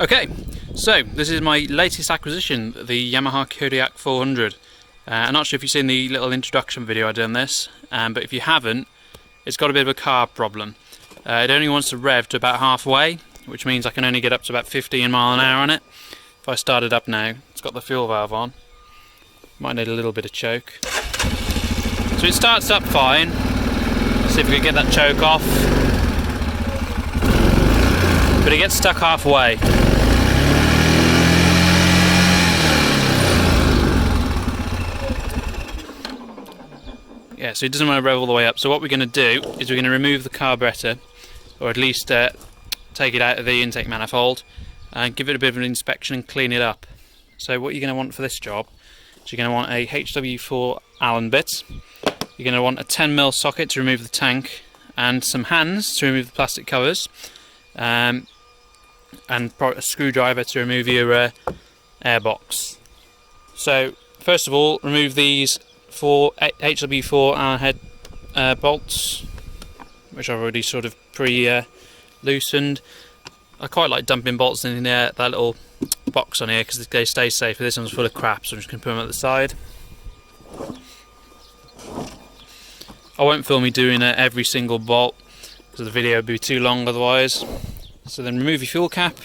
Okay, so this is my latest acquisition, the Yamaha Kodiak 400. I'm not sure if you've seen the little introduction video I did on this, but if you haven't, it's got a bit of a carb problem. It only wants to rev to about halfway, which means I can only get up to about 15 mile an hour on it. If I start it up now, it's got the fuel valve on. Might need a little bit of choke. So it starts up fine. Let's see if we can get that choke off. But it gets stuck halfway. Yeah, so it doesn't want to rev all the way up. So what we're going to do is we're going to remove the carburetor, or at least take it out of the intake manifold and give it a bit of an inspection and clean it up. So what you're going to want for this job is you're going to want a HW4 Allen bit. You're going to want a 10mm socket to remove the tank, and some hands to remove the plastic covers, and a screwdriver to remove your airbox. So first of all, remove these 4 HW4 Allen head bolts, which I've already sort of loosened. I quite like dumping bolts in that little box on here because they stay safe. This one's full of crap, so I'm just going to put them at the side. I won't film me doing every single bolt because the video would be too long otherwise. So then remove your fuel cap,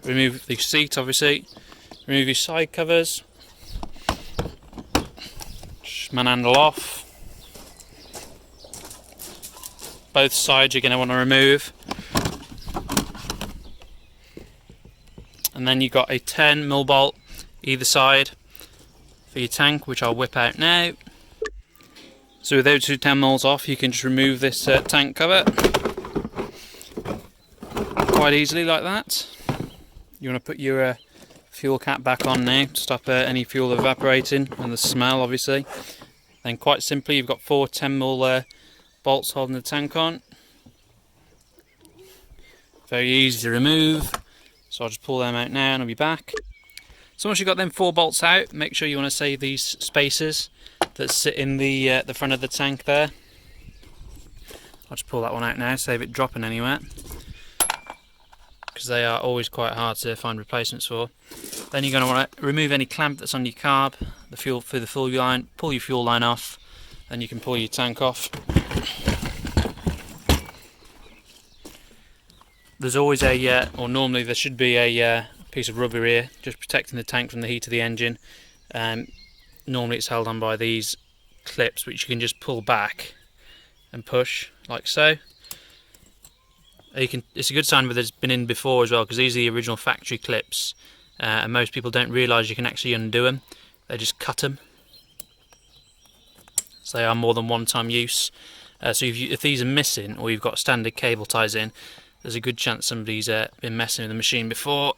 remove the seat obviously, remove your side covers, manhandle off. Both sides you're going to want to remove. And then you've got a 10mm bolt either side for your tank, which I'll whip out now. So with those two 10mm off, you can just remove this tank cover quite easily like that. You want to put your fuel cap back on now to stop any fuel evaporating and the smell obviously. Then quite simply you've got 4 10mm bolts holding the tank on. Very easy to remove, so I'll just pull them out now and I'll be back. So once you've got them 4 bolts out, make sure you want to save these spacers that sit in the front of the tank there. I'll just pull that one out now, save it dropping anywhere, because they are always quite hard to find replacements for. Then you're going to want to remove any clamp that's on your carb, the fuel through the fuel line, pull your fuel line off, then you can pull your tank off. There's always or normally there should be a piece of rubber here, just protecting the tank from the heat of the engine. Normally it's held on by these clips, which you can just pull back and push, like so. It's a good sign whether it's been in before as well, because these are the original factory clips, and most people don't realise you can actually undo them. They just cut them, so they are more than one-time use. So if these are missing, or you've got standard cable ties in, there's a good chance somebody's been messing with the machine before.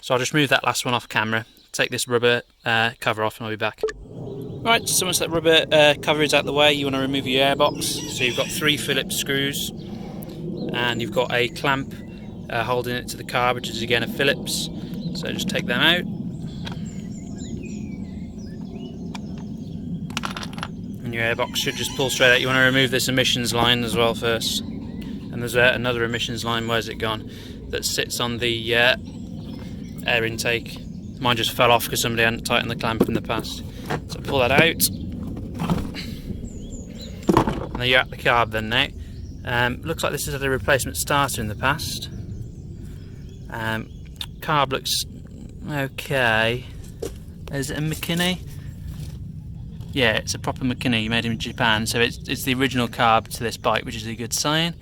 So I'll just move that last one off camera, take this rubber cover off, and I'll be back. Right, so once that rubber cover is out the way, you want to remove your airbox. So you've got 3 Phillips screws, and you've got a clamp holding it to the carb, which is again a Phillips. So just take them out. And your airbox should just pull straight out. You want to remove this emissions line as well first. And there's another emissions line, where's it gone, that sits on the air intake. Mine just fell off because somebody hadn't tightened the clamp in the past. So pull that out. And then you're at the carb then now. Looks like this has had a replacement starter in the past. Carb looks okay. Is it a McKinney? Yeah, it's a proper McKinney made in Japan. So it's the original carb to this bike, which is a good sign.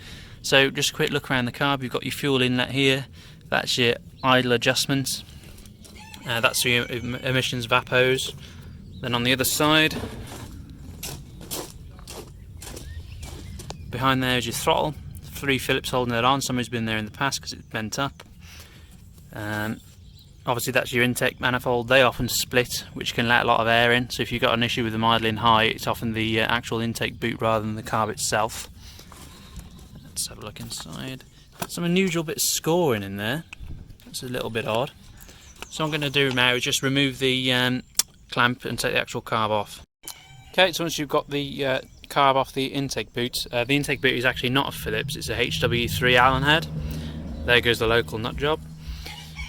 So just a quick look around the carb. You've got your fuel inlet here. That's your idle adjustment. That's your emissions vapos. Then on the other side, behind there is your throttle. 3 Phillips holding it on. Somebody's been there in the past because it's bent up. Obviously that's your intake manifold. They often split, which can let a lot of air in. So if you've got an issue with them idling high, it's often the actual intake boot rather than the carb itself. Let's have a look inside. Some unusual bit of scoring in there. That's a little bit odd. So what I'm going to do now is just remove the clamp and take the actual carb off. Okay, so once you've got the carb off the intake boot. The intake boot is actually not a Phillips, it's a HW3 Allen head. There goes the local nut job.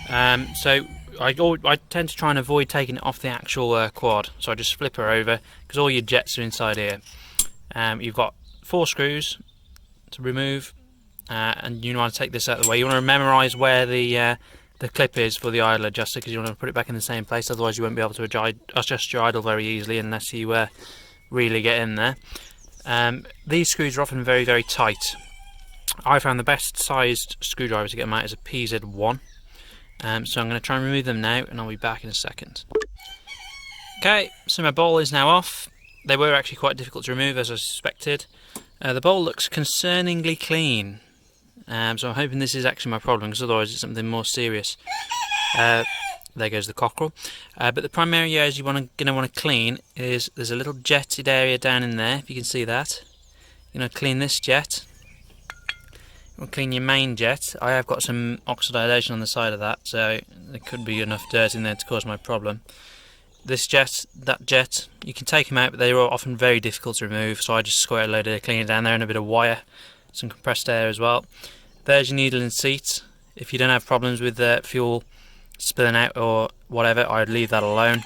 So I tend to try and avoid taking it off the actual quad, so I just flip her over, because all your jets are inside here. You've got 4 screws to remove, and you want to take this out of the way. You want to memorise where the clip is for the idle adjuster, because you want to put it back in the same place, otherwise you won't be able to adjust your idle very easily unless you really get in there. These screws are often very, very tight. I found the best sized screwdriver to get them out is a PZ1. So I'm going to try and remove them now, and I'll be back in a second. Okay, so my bowl is now off. They were actually quite difficult to remove, as I suspected. The bowl looks concerningly clean, so I'm hoping this is actually my problem, because otherwise it's something more serious. There goes the cockerel. But the primary areas you're going to want to clean is, there's a little jetted area down in there, if you can see that. You're going to clean this jet. You want to clean your main jet. I have got some oxidation on the side of that, so there could be enough dirt in there to cause my problem. This jet, that jet, you can take them out, but they are often very difficult to remove, so I just squirt a load of cleaner down there and a bit of wire, some compressed air as well. There's your needle and seat. If you don't have problems with fuel spilling out or whatever, I'd leave that alone.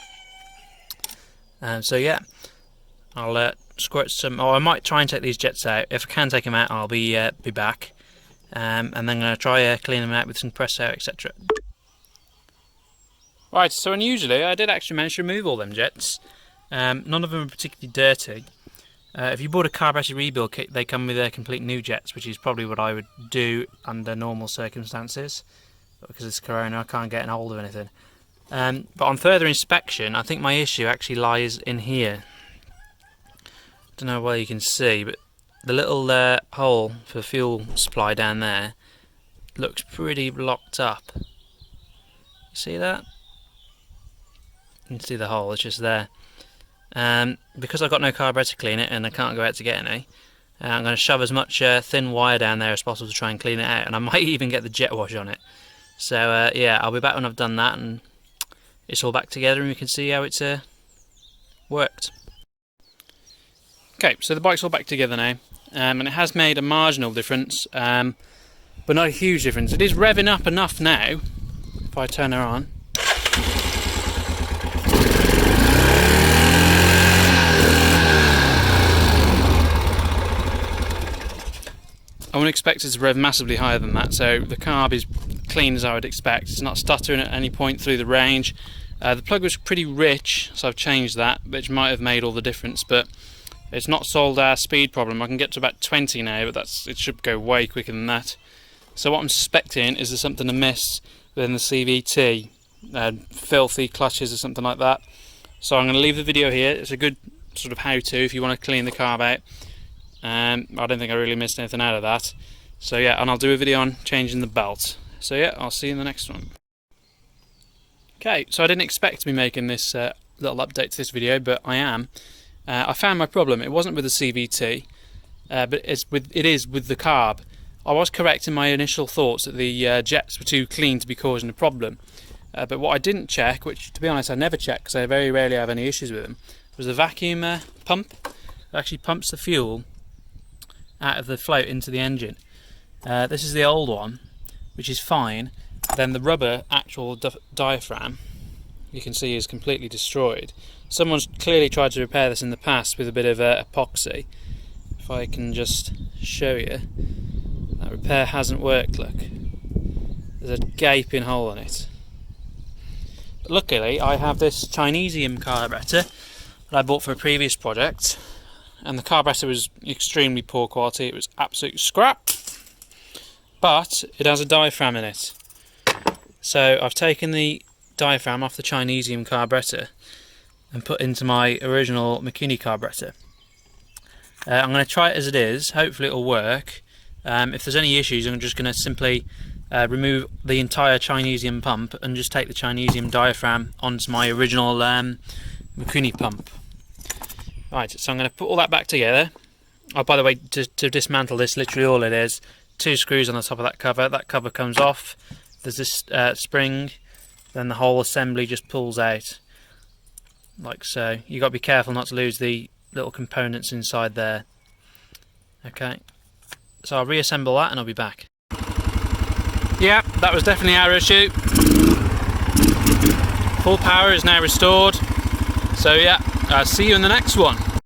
So yeah, I'll squirt some, or I might try and take these jets out. If I can take them out, I'll be back. And then I'm going to try clean them out with some compressed air, etc. Right, so unusually I did actually manage to remove all them jets. None of them are particularly dirty. If you bought a carburetor rebuild kit, they come with complete new jets, which is probably what I would do under normal circumstances. But because it's Corona, I can't get a hold of anything. But on further inspection, I think my issue actually lies in here. Don't know whether you can see, but the little hole for fuel supply down there looks pretty blocked up. You see that? You can see the hole, it's just there. Because I've got no carburetor to clean it and I can't go out to get any, I'm going to shove as much thin wire down there as possible to try and clean it out, and I might even get the jet wash on it. So yeah, I'll be back when I've done that and it's all back together and we can see how it's worked. Okay, so the bike's all back together now, and it has made a marginal difference, but not a huge difference. It is revving up enough now, if I turn her on. I wouldn't expect it to rev massively higher than that, so the carb is clean as I would expect. It's not stuttering at any point through the range. The plug was pretty rich, so I've changed that, which might have made all the difference, but it's not solved our speed problem. I can get to about 20 now, but it should go way quicker than that. So what I'm suspecting is there's something amiss within the CVT, filthy clutches or something like that. So I'm going to leave the video here. It's a good sort of how-to if you want to clean the carb out. I don't think I really missed anything out of that. So yeah, and I'll do a video on changing the belt. So yeah, I'll see you in the next one. Okay, so I didn't expect to be making this little update to this video, but I am. I found my problem. It wasn't with the CVT, but it is with the carb. I was correct in my initial thoughts that the jets were too clean to be causing a problem. But what I didn't check, which to be honest I never check because I very rarely have any issues with them, was the vacuum pump. It actually pumps the fuel out of the float into the engine. This is the old one, which is fine. Then the rubber actual diaphragm, you can see, is completely destroyed. Someone's clearly tried to repair this in the past with a bit of epoxy. If I can just show you, that repair hasn't worked, look. There's a gaping hole in it. But luckily I have this Chinesium carburetor that I bought for a previous project, and the carburetor was extremely poor quality. It was absolute scrap, but it has a diaphragm in it. So I've taken the diaphragm off the Chinesium carburetor and put into my original Makuni carburetor. I'm going to try it as it is. Hopefully it'll work. If there's any issues, I'm just going to simply remove the entire Chinesium pump and just take the Chinesium diaphragm onto my original Makuni pump. Right, so I'm going to put all that back together. Oh, by the way, to dismantle this, literally all it is, 2 screws on the top of that cover. That cover comes off. There's this spring, then the whole assembly just pulls out, like so. You've got to be careful not to lose the little components inside there. Okay, so I'll reassemble that and I'll be back. Yeah, that was definitely our issue. Full power is now restored. So yeah, I'll see you in the next one.